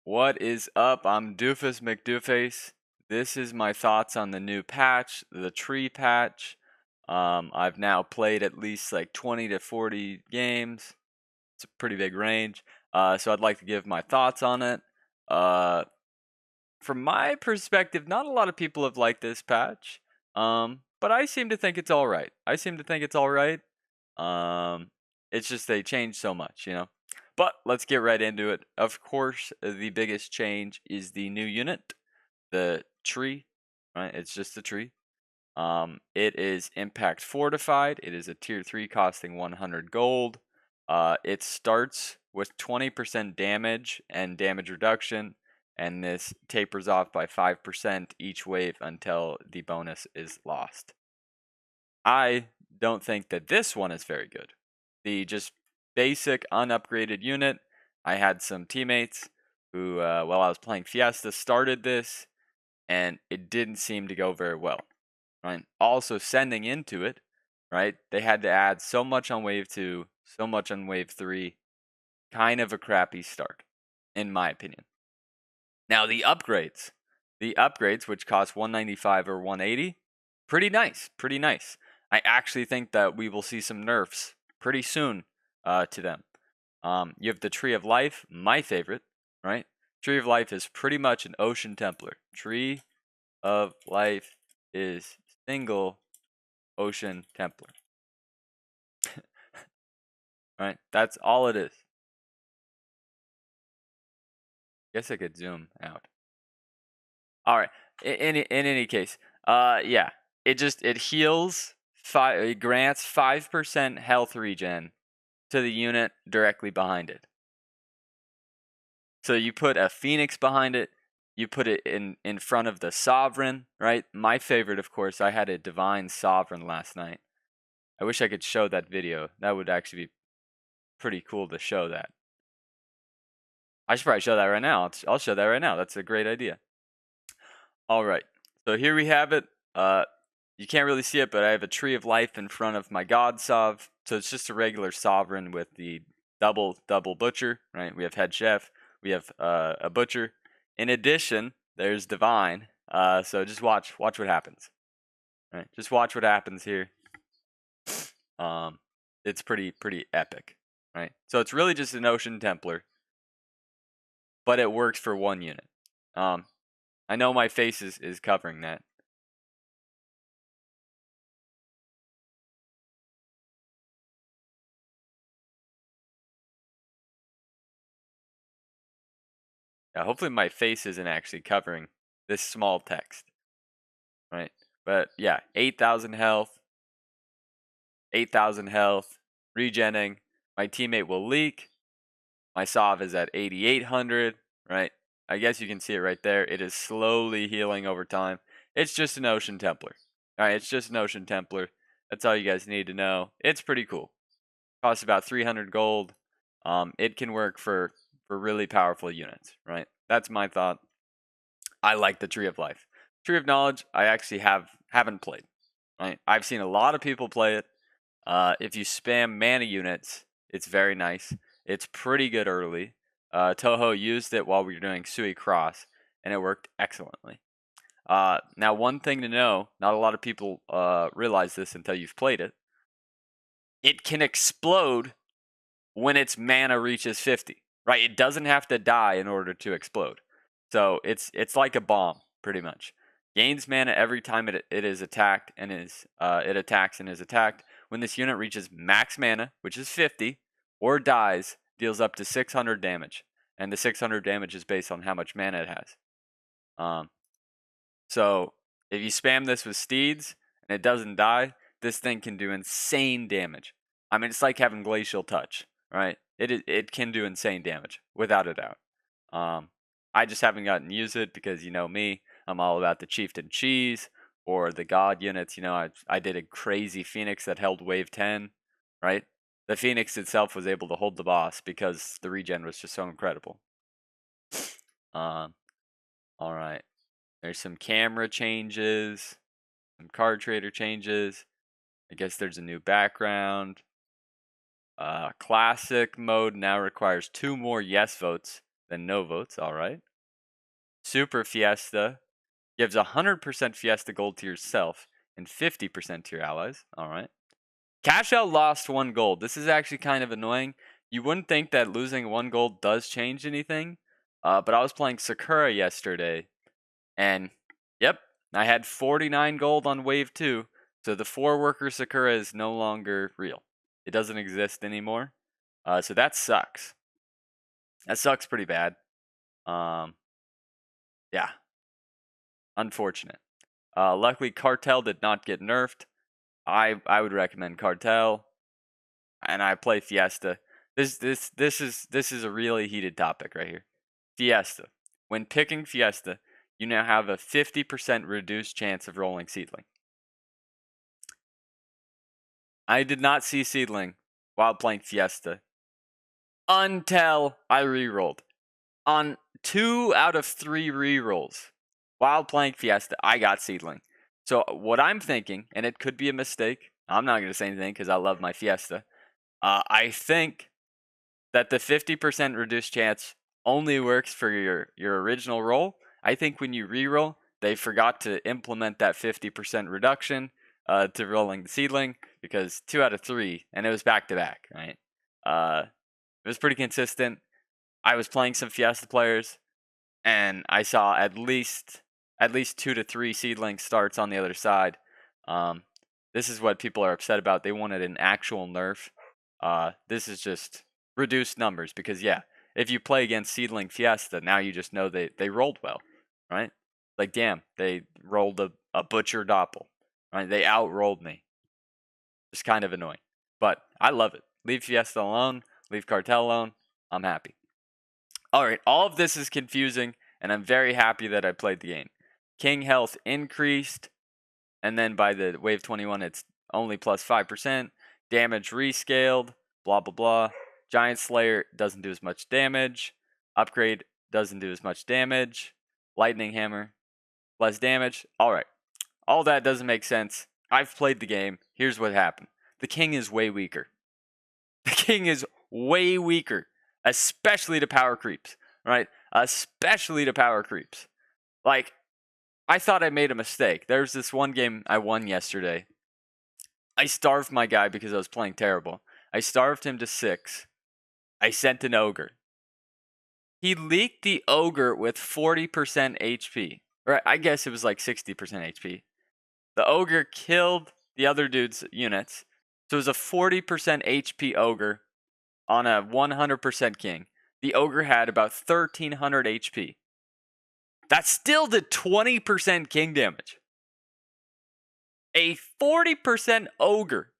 What is up? I'm Doofus McDooface. This is my thoughts on the new patch, the tree patch. I've now played at least like 20 to 40 games. It's a pretty big range. So I'd like to give my thoughts on it. Uh, from my perspective, not a lot of people have liked this patch. But I seem to think it's all right. Um, it's just they changed so much. But let's get right into it. Of course, the biggest change is the new unit, the tree. Right, it's just a tree. It is impact fortified. It is a tier 3 costing 100 gold. It starts with 20% damage and damage reduction, and this tapers off by 5% each wave until the bonus is lost. I don't think that this one is very good. The just basic unupgraded unit. I had some teammates who, while I was playing Fiesta, started this, and it didn't seem to go very well. Right. Also, sending into it, right? They had to add so much on wave 2, so much on wave 3. Kind of a crappy start, in my opinion. Now the upgrades, which cost 195 or 180, pretty nice. I actually think that we will see some nerfs pretty soon to them. You have the Tree of Life, my favorite, right? Tree of Life is pretty much an Ocean Templar. Tree of Life is single Ocean Templar. Right? That's all it is. Guess I could zoom out. All right. In any case, yeah, it heals it grants 5% health regen to the unit directly behind it. So you put a Phoenix behind it, you put it in front of the Sovereign, right? My favorite, of course, I had a Divine Sovereign last night. I wish I could show that video. That would actually be pretty cool to show that. I should probably show that right now. I'll show that right now. That's a great idea. All right. So here we have it. You can't really see it, but I have a Tree of Life in front of my God Sov. So it's just a regular Sovereign with the double Butcher, right? We have Head Chef. We have a Butcher. In addition, there's Divine. So just watch what happens. Right? Just watch what happens here. It's pretty epic, right? So it's really just an Ocean Templar, but it works for one unit. I know my face is covering that. Yeah, hopefully my face isn't actually covering this small text. Right? But yeah, 8,000 health. 8,000 health. Regenning. My teammate will leak. My Sov is at 8,800. Right? I guess you can see it right there. It is slowly healing over time. It's just an Ocean Templar. Alright, it's just an Ocean Templar. That's all you guys need to know. It's pretty cool. Costs about 300 gold. It can work for really powerful units, right? That's my thought. I like the Tree of Life. Tree of Knowledge, I actually haven't played. Right? I've seen a lot of people play it. If you spam mana units, it's very nice. It's pretty good early. Toho used it while we were doing Sui Cross, and it worked excellently. Now, one thing to know, not a lot of people realize this until you've played it. It can explode when its mana reaches 50, right? It doesn't have to die in order to explode. So it's like a bomb, pretty much. Gains mana every time it is attacked and it attacks and is attacked. When this unit reaches max mana, which is 50, or dies, deals up to 600 damage. And the 600 damage is based on how much mana it has. So if you spam this with steeds and it doesn't die, this thing can do insane damage. I mean, it's like having glacial touch, right? It can do insane damage without a doubt. I just haven't gotten to use it because you know me, I'm all about the chieftain cheese or the god units. You know, I did a crazy phoenix that held wave 10, right? The phoenix itself was able to hold the boss because the regen was just so incredible. All right. There's some camera changes, some card trader changes. I guess there's a new background. Classic mode now requires 2 more yes votes then no votes. All right. Super Fiesta gives 100% Fiesta gold to yourself and 50% to your allies. All right. Cash Out lost 1 gold. This is actually kind of annoying. You wouldn't think that losing 1 gold does change anything, but I was playing Sakura yesterday, and yep, I had 49 gold on wave 2, so the 4-worker Sakura is no longer real. It doesn't exist anymore, so that sucks. That sucks pretty bad. Yeah, unfortunate. Luckily, Cartel did not get nerfed. I would recommend Cartel, and I play Fiesta. This is a really heated topic right here. Fiesta. When picking Fiesta, you now have a 50% reduced chance of rolling Seedling. I did not see Seedling while playing Fiesta until I rerolled. On 2 out of 3 rerolls while playing Fiesta, I got Seedling. So what I'm thinking, and it could be a mistake, I'm not going to say anything because I love my Fiesta. I think that the 50% reduced chance only works for your original roll. I think when you reroll, they forgot to implement that 50% reduction to rolling the Seedling, because 2 out of 3, and it was back to back, right? It was pretty consistent. I was playing some Fiesta players, and I saw at least 2 to 3 Seedling starts on the other side. This is what people are upset about. They wanted an actual nerf. This is just reduced numbers, because yeah, if you play against Seedling Fiesta, now you just know they rolled well, right? Like, damn, they rolled a Butcher Doppel, right? They outrolled me. It's kind of annoying, but I love it. Leave Fiesta alone, leave Cartel alone. I'm happy. All right, all of this is confusing, and I'm very happy that I played the game. King health increased, and then by the wave 21, it's only plus 5%. Damage rescaled, blah, blah, blah. Giant Slayer doesn't do as much damage. Upgrade doesn't do as much damage. Lightning Hammer, less damage. All right, all that doesn't make sense. I've played the game. Here's what happened. The king is way weaker. The king is way weaker, especially to power creeps, right? Especially to power creeps. Like, I thought I made a mistake. There's this one game I won yesterday. I starved my guy because I was playing terrible. I starved him to 6. I sent an ogre. He leaked the ogre with 40% HP. Or I guess it was like 60% HP. The ogre killed the other dude's units. So it was a 40% HP ogre on a 100% king. The ogre had about 1300 HP. That still did 20% king damage. A 40% ogre.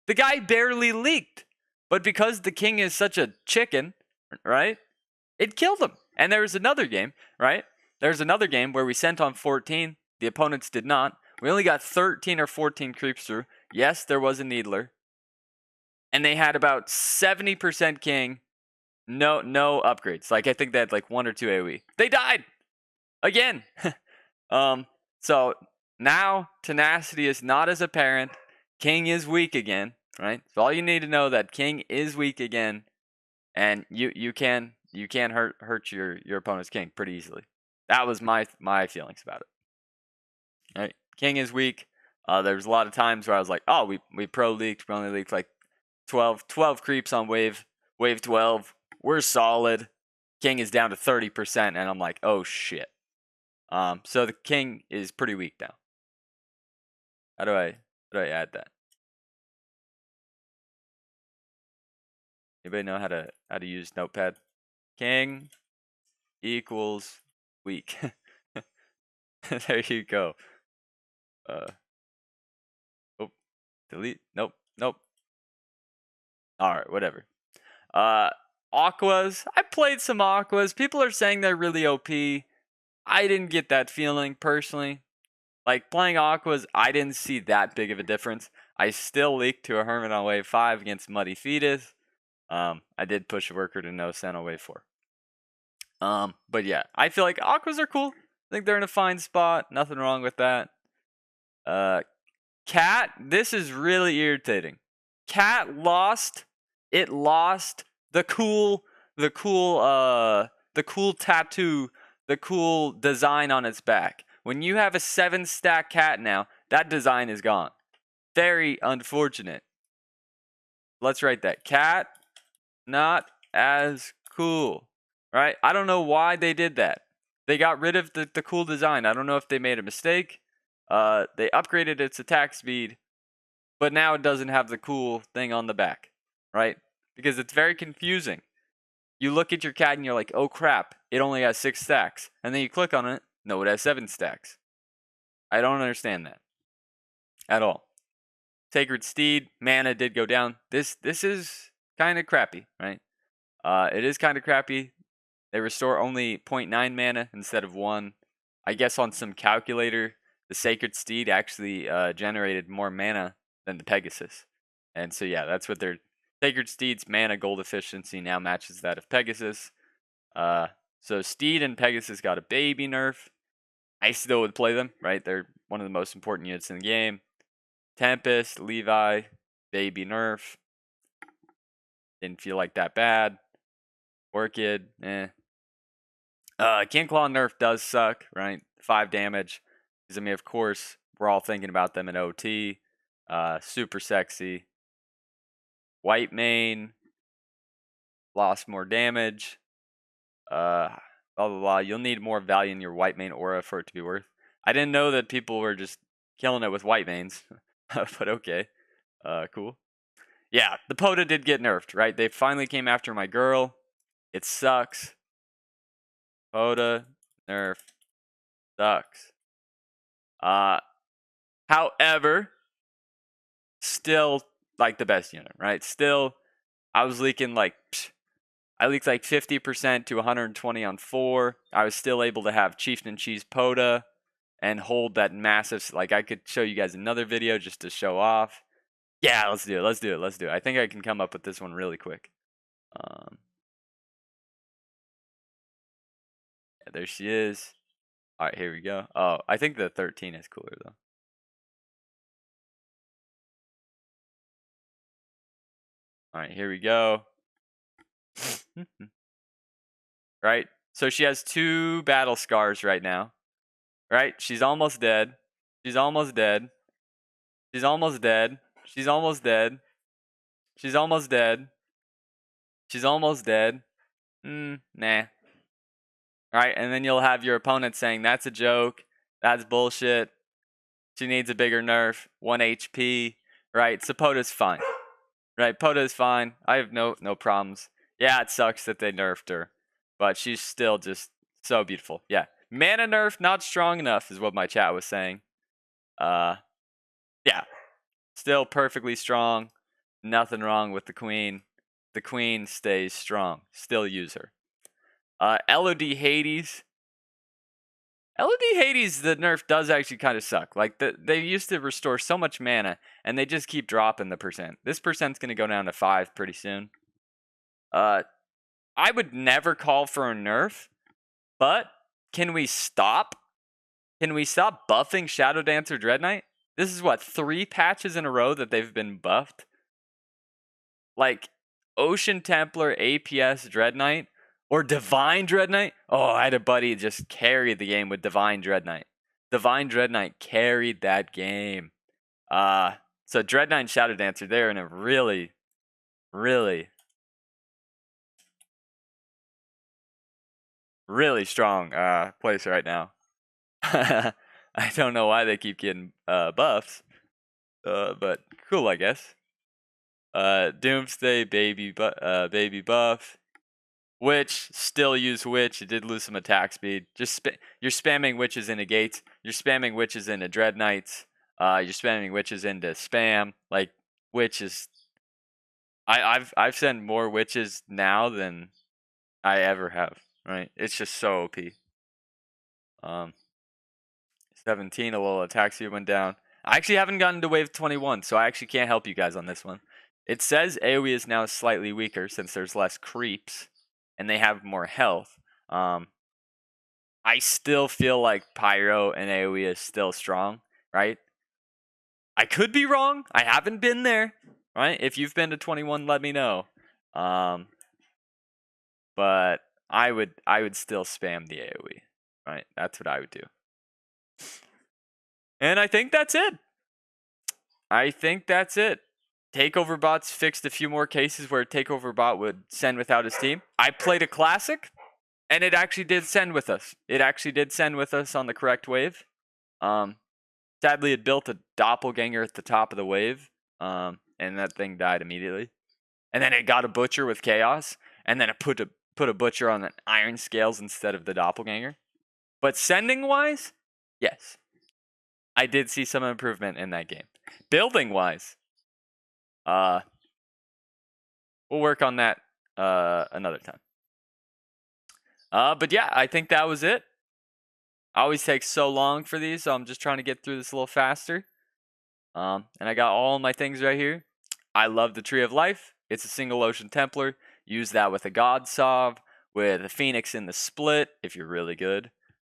The guy barely leaked. But because the king is such a chicken, right? It killed him. And there was another game, right? There's another game where we sent on 14. The opponents did not. We only got 13 or 14 creeps through. Yes, there was a needler. And they had about 70% king. No upgrades. Like, I think they had like 1 or 2 AoE. They died again. So now tenacity is not as apparent. King is weak again, right? So all you need to know that king is weak again, and you can hurt your opponent's king pretty easily. That was my feelings about it. All right, king is weak. There's a lot of times where I was like, oh, we pro leaked. We only leaked like 12 creeps on wave 12. We're solid. King is down to 30%, and I'm like, oh shit. So the king is pretty weak now. How do I add that? Anybody know how to use Notepad? King equals weak. There you go. Oh, delete. Nope. All right, whatever. Aquas. I played some Aquas. People are saying they're really OP. I didn't get that feeling personally. Like, playing Aquas, I didn't see that big of a difference. I still leaked to a Hermit on wave 5 against Muddy Fetus. I did push a worker to no Sen on wave 4. But yeah, I feel like Aquas are cool. I think they're in a fine spot. Nothing wrong with that. Cat, this is really irritating. Cat lost. It lost the cool the cool tattoo, the cool design on its back. When you have a 7-stack cat now, that design is gone. Very unfortunate. Let's write that. Cat, not as cool. Right? I don't know why they did that. They got rid of the cool design. I don't know if they made a mistake. They upgraded its attack speed, but now it doesn't have the cool thing on the back. Right? Because it's very confusing. You look at your cat and you're like, oh crap, it only has 6 stacks. And then you click on it, no, it has 7 stacks. I don't understand that at all. Sacred Steed, mana did go down. This is kind of crappy, right? It is kind of crappy. They restore only 0.9 mana instead of 1. I guess on some calculator, the Sacred Steed actually generated more mana than the Pegasus. And so yeah, that's what their Sacred Steed's mana gold efficiency now matches that of Pegasus. So Steed and Pegasus got a baby nerf. I still would play them, right? They're one of the most important units in the game. Tempest, Levi, baby nerf. Didn't feel like that bad. Orchid, King Claw nerf does suck, right? 5 damage. Because, I mean, of course, we're all thinking about them in OT. Super sexy. White Mane. Lost more damage. Blah, blah, blah. You'll need more value in your White Mane aura for it to be worth. I didn't know that people were just killing it with White Manes. But okay. Cool. Yeah, the Poda did get nerfed, right? They finally came after my girl. It sucks. Poda nerf sucks. However, still like the best unit, right? Still, I was leaking like I leaked like 50% to 120 on 4. I was still able to have Chieftain Cheese Poda and hold that massive. Like I could show you guys another video just to show off. Yeah, let's do it. I think I can come up with this one really quick. Yeah, there she is. All right, here we go. Oh, I think the 13 is cooler though. All right, here we go. Right? So she has 2 battle scars right now. Right? She's almost dead. She's almost dead. She's almost dead. She's almost dead. She's almost dead. She's almost dead. Nah. Right? And then you'll have your opponent saying, that's a joke. That's bullshit. She needs a bigger nerf. 1 HP. Right? So Poda's fine. Right? Poda's fine. I have no problems. Yeah, it sucks that they nerfed her. But she's still just so beautiful. Yeah. Mana nerf, not strong enough, is what my chat was saying. Yeah. Still perfectly strong. Nothing wrong with the queen. The queen stays strong. Still use her. LOD Hades. LOD Hades, the nerf does actually kind of suck. Like, they used to restore so much mana, and they just keep dropping the percent. This percent's going to go down to 5 pretty soon. I would never call for a nerf, but can we stop? Can we stop buffing Shadow Dancer Dread Knight? This is what, 3 patches in a row that they've been buffed? Like, Ocean Templar, APS Dread Knight, or Divine Dread Knight? Oh, I had a buddy just carry the game with Divine Dread Knight. Divine Dread Knight carried that game. So Dread Knight and Shadow Dancer, they're in a really, really, really strong place right now. I don't know why they keep getting buffs, but cool, I guess. Doomsday baby buff. Witch, still use Witch. It did lose some attack speed. Just you're spamming Witches into Gates. You're spamming Witches into Dread Knights. You're spamming Witches into spam. Like, Witch is... I've sent more Witches now than I ever have, right? It's just so OP. 17, a little attack speed went down. I actually haven't gotten to wave 21, so I actually can't help you guys on this one. It says AoE is now slightly weaker since there's less creeps and they have more health. I still feel like Pyro and AoE is still strong, right? I could be wrong. I haven't been there, right? If you've been to 21, let me know. but I would still spam the AoE, right? That's what I would do. And I think that's it. Takeover bots fixed a few more cases where a takeover bot would send without his team. I played a classic, and it actually did send with us. It actually did send with us on the correct wave. Sadly, it built a doppelganger at the top of the wave, and that thing died immediately. And then it got a butcher with chaos, and then it put a butcher on the iron scales instead of the doppelganger. But sending wise, yes, I did see some improvement in that game. Building wise, we'll work on that another time. But yeah, I think that was it. I always take so long for these, so I'm just trying to get through this a little faster. And I got all my things right here. I love the Tree of Life. It's a single Ocean Templar. Use that with a God Sov, with a Phoenix in the split, if you're really good.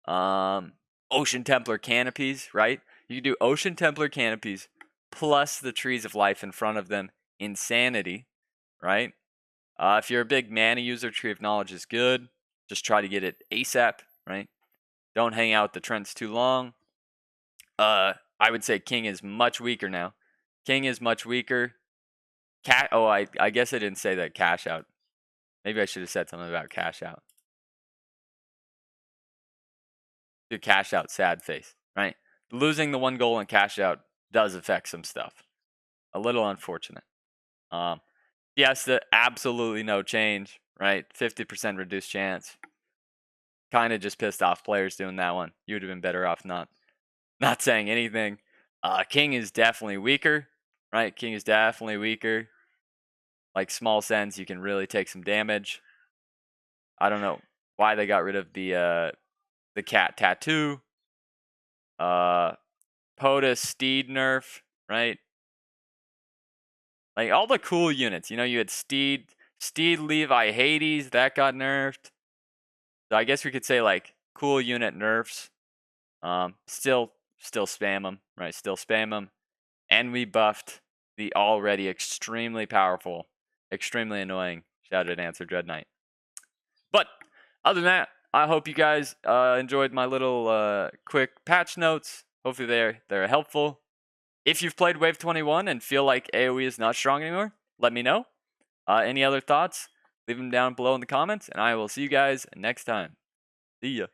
Ocean Templar canopies, right? You can do Ocean Templar canopies plus the Trees of Life in front of them. Insanity, right? If you're a big mana user, Tree of Knowledge is good. Just try to get it ASAP, right? Don't hang out with the Trents too long. I would say King is much weaker now. King is much weaker. I guess I didn't say that cash out. Maybe I should have said something about cash out. Do cash out, sad face, right? Losing the 1 goal in cash out does affect some stuff. A little unfortunate. Yes, the absolutely no change, right? 50% reduced chance. Kind of just pissed off players doing that one. You would have been better off not saying anything. King is definitely weaker, right? King is definitely weaker. Like small sends, you can really take some damage. I don't know why they got rid of the cat tattoo. Poda Steed nerf, right? Like all the cool units. You know, you had Steed Levi Hades, that got nerfed. So I guess we could say like cool unit nerfs. Still spam them, right? Still spam them. And we buffed the already extremely powerful, extremely annoying Shouted Answer Dread Knight. But other than that, I hope you guys enjoyed my little quick patch notes. Hopefully they're helpful. If you've played Wave 21 and feel like AoE is not strong anymore, let me know. Any other thoughts? Leave them down below in the comments, and I will see you guys next time. See ya.